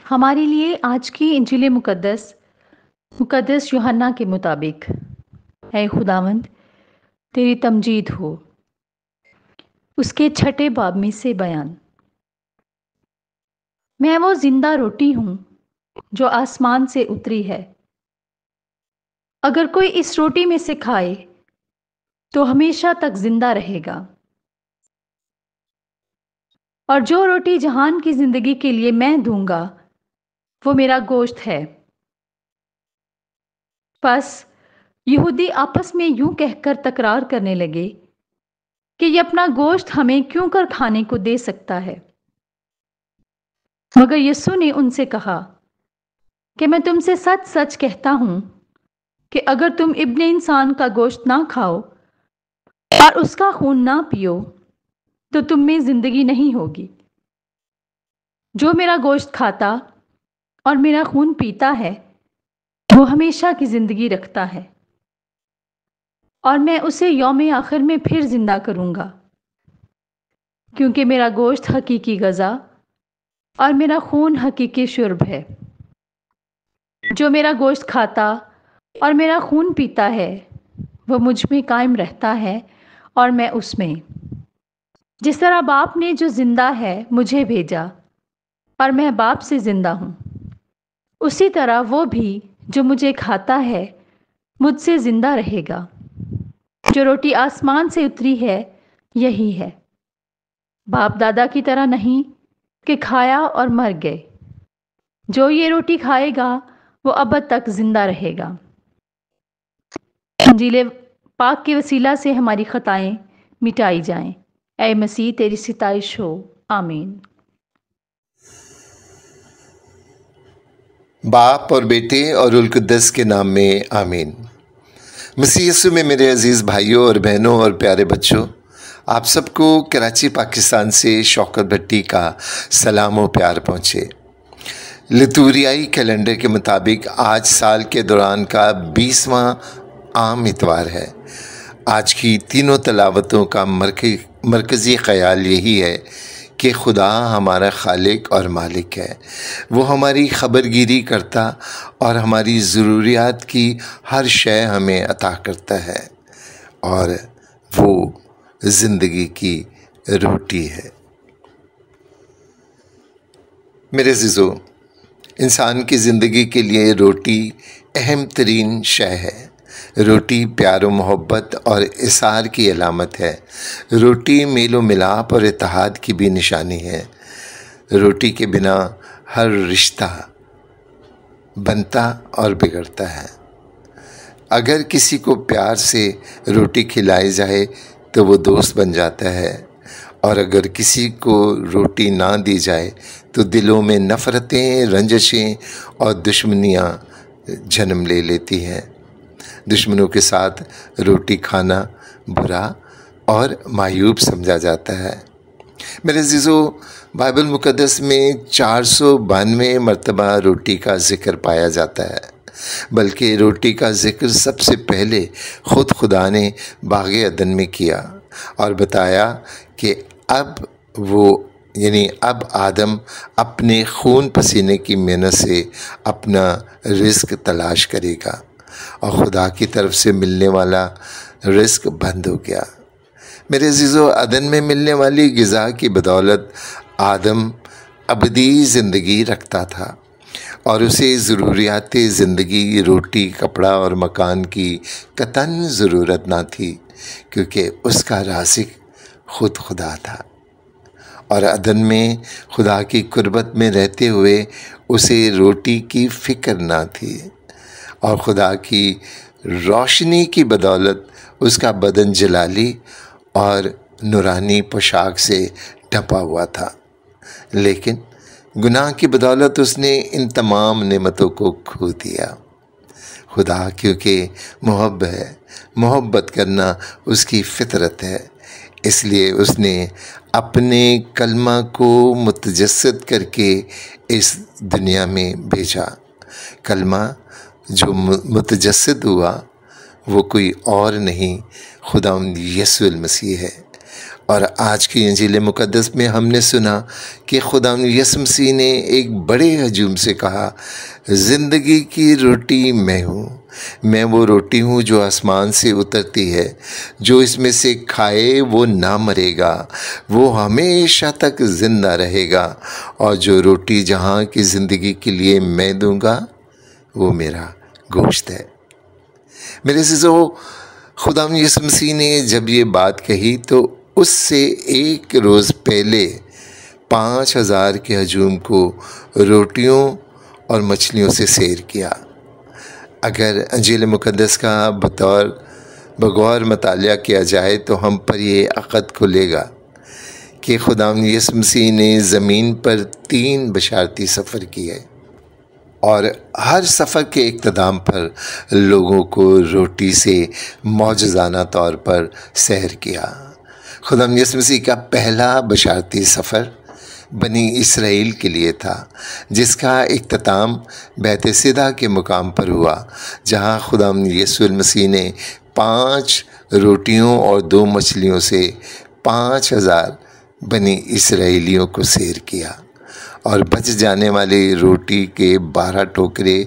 ہمارے لیے آج کی انجیل مقدس یوحنا کے مطابق، اے خداوند تیری تمجید ہو، اس کے 6 باب میں سے بیان۔ میں وہ زندہ روٹی ہوں جو آسمان سے اتری ہے۔ اگر کوئی اس روٹی میں سے کھائے تو ہمیشہ تک زندہ رہے گا، اور جو روٹی جہان کی زندگی کے لیے میں دوں گا وہ میرا گوشت ہے۔ پس یہودی آپس میں یوں کہہ کر تکرار کرنے لگے کہ یہ اپنا گوشت ہمیں کیوں کر کھانے کو دے سکتا ہے؟ مگر یسوع نے ان سے کہا کہ میں تم سے سچ سچ کہتا ہوں کہ اگر تم ابن انسان کا گوشت نہ کھاؤ اور اس کا خون نہ پیو تو تم میں زندگی نہیں ہوگی۔ جو میرا گوشت کھاتا اور میرا خون پیتا ہے وہ ہمیشہ کی زندگی رکھتا ہے، اور میں اسے یوم آخر میں پھر زندہ کروں گا، کیونکہ میرا گوشت حقیقی غذا اور میرا خون حقیقی شرب ہے۔ جو میرا گوشت کھاتا اور میرا خون پیتا ہے وہ مجھ میں قائم رہتا ہے اور میں اس میں۔ جس طرح باپ نے جو زندہ ہے مجھے بھیجا اور میں باپ سے زندہ ہوں، اسی طرح وہ بھی جو مجھے کھاتا ہے مجھ سے زندہ رہے گا۔ جو روٹی آسمان سے اتری ہے یہی ہے، باپ دادا کی طرح نہیں کہ کھایا اور مر گئے۔ جو یہ روٹی کھائے گا وہ ابد تک زندہ رہے گا۔ انجیل پاک کے وسیلہ سے ہماری خطائیں مٹائی جائیں۔ اے مسیح تیری ستائش ہو، آمین۔ باپ اور بیٹے اور روح القدس کے نام میں آمین۔ مسیح یسوع میں میرے عزیز بھائیوں اور بہنوں اور پیارے بچوں، آپ سب کو کراچی پاکستان سے شوکت بھٹی کا سلام و پیار پہنچے۔ لتوریائی کیلنڈر کے مطابق آج سال کے دوران کا 20واں عام اتوار ہے۔ آج کی تینوں تلاوتوں کا مرکزی خیال یہی ہے کہ خدا ہمارا خالق اور مالک ہے۔ وہ ہماری خبر گیری کرتا اور ہماری ضروریات کی ہر شے ہمیں عطا کرتا ہے، اور وہ زندگی کی روٹی ہے۔ میرے عزیزو، انسان کی زندگی کے لیے روٹی اہم ترین شے ہے۔ روٹی پیار و محبت اور اثار کی علامت ہے۔ روٹی میل و ملاپ اور اتحاد کی بھی نشانی ہے۔ روٹی کے بنا ہر رشتہ بنتا اور بگڑتا ہے۔ اگر کسی کو پیار سے روٹی کھلائی جائے تو وہ دوست بن جاتا ہے، اور اگر کسی کو روٹی نہ دی جائے تو دلوں میں نفرتیں، رنجشیں اور دشمنیاں جنم لے لیتی ہیں۔ دشمنوں کے ساتھ روٹی کھانا برا اور معیوب سمجھا جاتا ہے۔ میرے عزیزو، بائبل مقدس میں 492 مرتبہ روٹی کا ذکر پایا جاتا ہے، بلکہ روٹی کا ذکر سب سے پہلے خود خدا نے باغ عدن میں کیا اور بتایا کہ اب آدم اپنے خون پسینے کی محنت سے اپنا رزق تلاش کرے گا، اور خدا کی طرف سے ملنے والا رزق بند ہو گیا۔ میرے عزیزو، عدن میں ملنے والی غذا کی بدولت آدم ابدی زندگی رکھتا تھا، اور اسے ضروریات زندگی، روٹی، کپڑا اور مکان کی قطعاً ضرورت نہ تھی، کیونکہ اس کا رازق خود خدا تھا، اور عدن میں خدا کی قربت میں رہتے ہوئے اسے روٹی کی فکر نہ تھی، اور خدا کی روشنی کی بدولت اس کا بدن جلالی اور نورانی پوشاک سے ڈھپا ہوا تھا، لیکن گناہ کی بدولت اس نے ان تمام نعمتوں کو کھو دیا۔ خدا کیونکہ محبت کرنا اس کی فطرت ہے، اس لیے اس نے اپنے کلمہ کو متجسد کر کے اس دنیا میں بھیجا۔ کلمہ جو متجسد ہوا وہ کوئی اور نہیں، خداوند یسوع المسیح ہے، اور آج کی انجیل مقدس میں ہم نے سنا کہ خدا یسوع مسیح نے ایک بڑے ہجوم سے کہا، زندگی کی روٹی میں ہوں، میں وہ روٹی ہوں جو آسمان سے اترتی ہے، جو اس میں سے کھائے وہ نہ مرے گا، وہ ہمیشہ تک زندہ رہے گا، اور جو روٹی جہاں کی زندگی کے لیے میں دوں گا وہ میرا گوشت ہے۔ میرے عزیزو، خدا یسوع مسیح نے جب یہ بات کہی تو اس سے ایک روز پہلے 5000 کے ہجوم کو روٹیوں اور مچھلیوں سے سیر کیا۔ اگر انجیل مقدس کا بغور مطالعہ کیا جائے تو ہم پر یہ عقد کھلے گا کہ خدا یسوع مسیح نے زمین پر 3 بشارتی سفر کیے، اور ہر سفر کے اختتام پر لوگوں کو روٹی سے معجزانہ طور پر سحر کیا۔ خدا یسوع مسیح کا پہلا بشارتی سفر بنی اسرائیل کے لیے تھا، جس کا اختتام بیت سیدہ کے مقام پر ہوا، جہاں خدا یسوع مسیح نے 5 روٹیوں اور 2 مچھلیوں سے 5000 بنی اسرائیلیوں کو سیر کیا، اور بچ جانے والی روٹی کے 12 ٹوکرے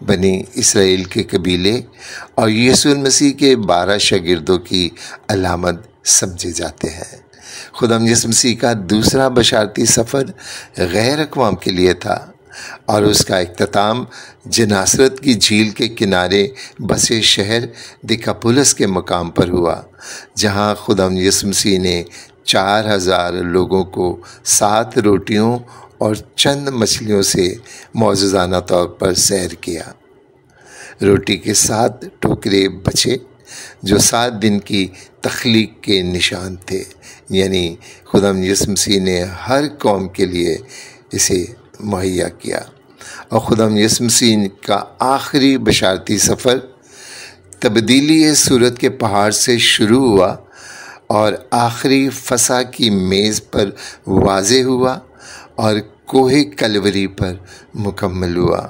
بنی اسرائیل کے قبیلے اور یسوع مسیح کے 12 شاگردوں کی علامت سمجھے جاتے ہیں۔ خدا یسوع مسیح کا دوسرا بشارتی سفر غیر اقوام کے لیے تھا، اور اس کا اختتام جناسرت کی جھیل کے کنارے بسے شہر دیکاپولس کے مقام پر ہوا، جہاں خدا یسوع مسیح نے 4000 لوگوں کو 7 روٹیوں اور چند مچھلیوں سے معجزانہ طور پر سحر کیا۔ روٹی کے 7 ٹوکرے بچے جو 7 دن کی تخلیق کے نشان تھے، یعنی خدا یسوع مسیح نے ہر قوم کے لیے اسے مہیا کیا۔ اور خدا یسوع مسیح کا آخری بشارتی سفر تبدیلی صورت کے پہاڑ سے شروع ہوا اور آخری فسح کی میز پر واضح ہوا اور کوہ کلوری پر مکمل ہوا۔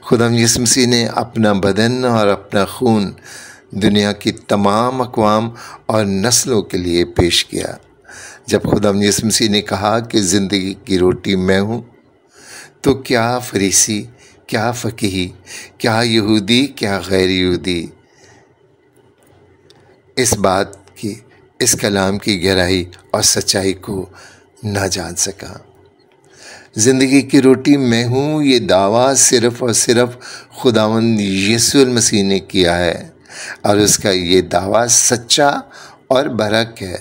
خدا یسوع مسیح نے اپنا بدن اور اپنا خون دنیا کی تمام اقوام اور نسلوں کے لیے پیش کیا۔ جب خدا یسوع مسیح نے کہا کہ زندگی کی روٹی میں ہوں، تو کیا فریسی، کیا فقیہی، کیا یہودی، کیا غیر یہودی اس کلام کی گہرائی اور سچائی کو نہ جان سکا۔ زندگی کی روٹی میں ہوں، یہ دعویٰ صرف اور صرف خداوند یسوع مسیح نے کیا ہے، اور اس کا یہ دعویٰ سچا اور برحق ہے،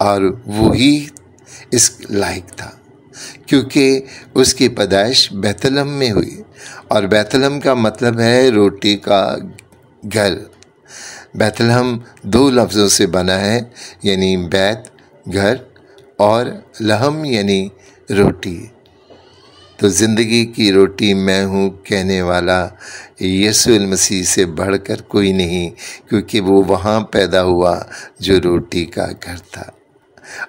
اور وہی اس لائق تھا، کیونکہ اس کی پیدائش بیت لحم میں ہوئی، اور بیت لحم کا مطلب ہے روٹی کا گھر۔ بیت لحم 2 لفظوں سے بنا ہے، یعنی بیت گھر اور لحم یعنی روٹی۔ تو زندگی کی روٹی میں ہوں کہنے والا یسوع المسیح سے بڑھ کر کوئی نہیں، کیونکہ وہ وہاں پیدا ہوا جو روٹی کا گھر تھا،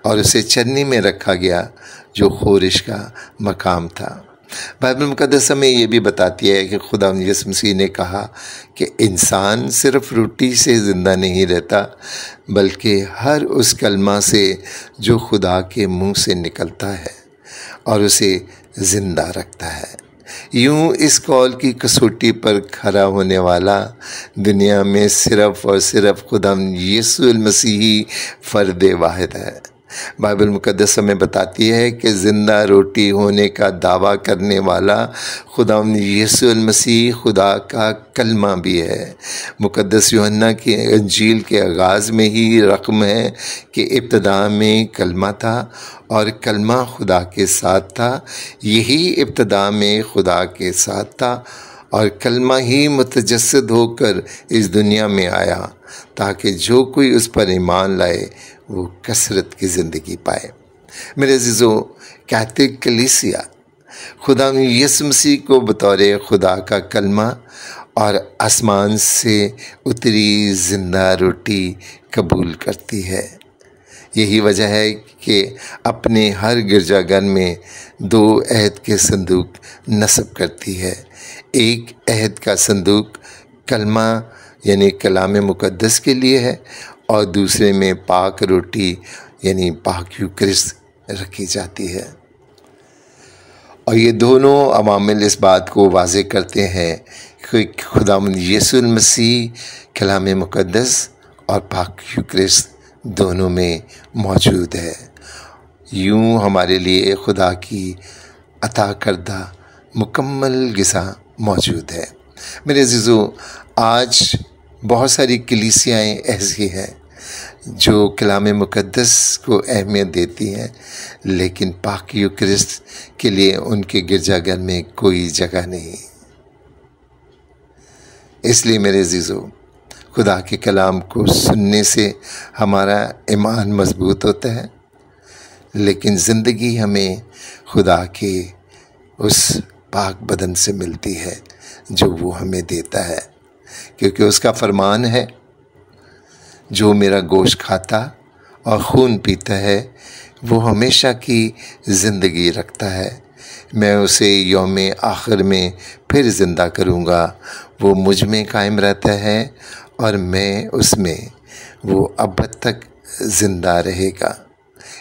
اور اسے چرنی میں رکھا گیا جو خورش کا مقام تھا۔ بائبل مقدس ہمیں یہ بھی بتاتی ہے کہ خدا یسوع مسیح نے کہا کہ انسان صرف روٹی سے زندہ نہیں رہتا، بلکہ ہر اس کلمہ سے جو خدا کے منہ سے نکلتا ہے اور اسے زندہ رکھتا ہے۔ یوں اس قول کی کسوٹی پر کھڑا ہونے والا دنیا میں صرف اور صرف خدا یسوع المسیح ہی فرد واحد ہے۔ بائبل مقدس ہمیں بتاتی ہے کہ زندہ روٹی ہونے کا دعویٰ کرنے والا خدا یسوع المسیح خدا کا کلمہ بھی ہے۔ مقدس یوحنا کی انجیل کے آغاز میں ہی رقم ہے کہ ابتدا میں کلمہ تھا اور کلمہ خدا کے ساتھ تھا، یہی ابتدا میں خدا کے ساتھ تھا، اور کلمہ ہی متجسد ہو کر اس دنیا میں آیا تاکہ جو کوئی اس پر ایمان لائے وہ کثرت کی زندگی پائے۔ میرے عزیزو، کیتھولک کلیسیا خدا یسوع مسیح کو بطور خدا کا کلمہ اور آسمان سے اتری زندہ روٹی قبول کرتی ہے۔ یہی وجہ ہے کہ اپنے ہر گرجا گھر میں 2 عہد کے صندوق نصب کرتی ہے۔ ایک عہد کا صندوق کلمہ یعنی کلام مقدس کے لیے ہے، اور دوسرے میں پاک روٹی یعنی پاک یوکرست رکھی جاتی ہے۔ اور یہ دونوں عوامل اس بات کو واضح کرتے ہیں کہ خداوند یسوع المسیح کلام مقدس اور پاک یوکرست دونوں میں موجود ہے۔ یوں ہمارے لیے خدا کی عطا کردہ مکمل غذا موجود ہے۔ میرے عزیزو، آج بہت ساری کلیسیاں ایسی ہیں جو کلام مقدس کو اہمیت دیتی ہیں، لیکن پاک یوکرست کے لیے ان کے گرجا گھر میں کوئی جگہ نہیں۔ اس لیے میرے عزیزو، خدا کے کلام کو سننے سے ہمارا ایمان مضبوط ہوتا ہے، لیکن زندگی ہمیں خدا کے اس پاک بدن سے ملتی ہے جو وہ ہمیں دیتا ہے، کیونکہ اس کا فرمان ہے، جو میرا گوشت کھاتا اور خون پیتا ہے وہ ہمیشہ کی زندگی رکھتا ہے، میں اسے یوم آخر میں پھر زندہ کروں گا، وہ مجھ میں قائم رہتا ہے اور میں اس میں، وہ ابد تک زندہ رہے گا۔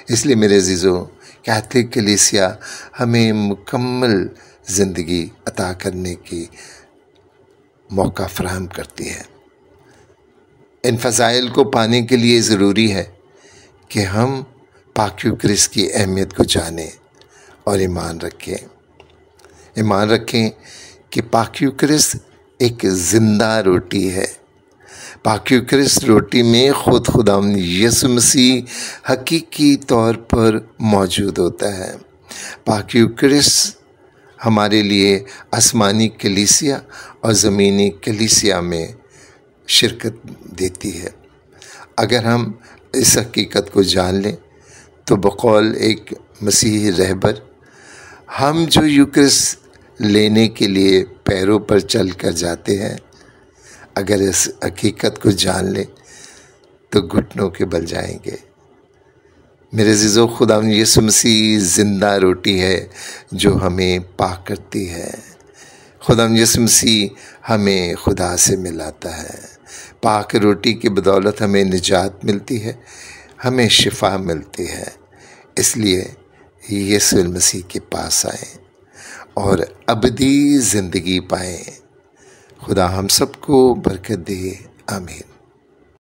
اس لیے میرے عزیزو، کیتھولک کلیسیا ہمیں مکمل زندگی عطا کرنے کی موقع فراہم کرتی ہے۔ ان فضائل کو پانے کے لیے ضروری ہے کہ ہم پاک یوکرست کی اہمیت کو جانیں اور ایمان رکھیں کہ پاک یوکرست ایک زندہ روٹی ہے۔ پاک یوکرست روٹی میں خود خداوند یسوع مسیح حقیقی طور پر موجود ہوتا ہے۔ پاک یوکرست ہمارے لیے آسمانی کلیسیا اور زمینی کلیسیا میں شرکت دیتی ہے۔ اگر ہم اس حقیقت کو جان لیں تو بقول ایک مسیحی رہبر، ہم جو یوکرست لینے کے لیے پیروں پر چل کر جاتے ہیں، اگر اس حقیقت کو جان لیں تو گھٹنوں کے بل جائیں گے۔ میرے عزیزو، خداوند یسوع مسیح زندہ روٹی ہے جو ہمیں پاک کرتی ہے۔ خداوند یسوع مسیح ہمیں خدا سے ملاتا ہے۔ پاک روٹی کی بدولت ہمیں نجات ملتی ہے، ہمیں شفا ملتی ہے۔ اس لیے یسوع المسیح کے پاس آئیں اور ابدی زندگی پائیں۔ خدا ہم سب کو برکت دے، آمین۔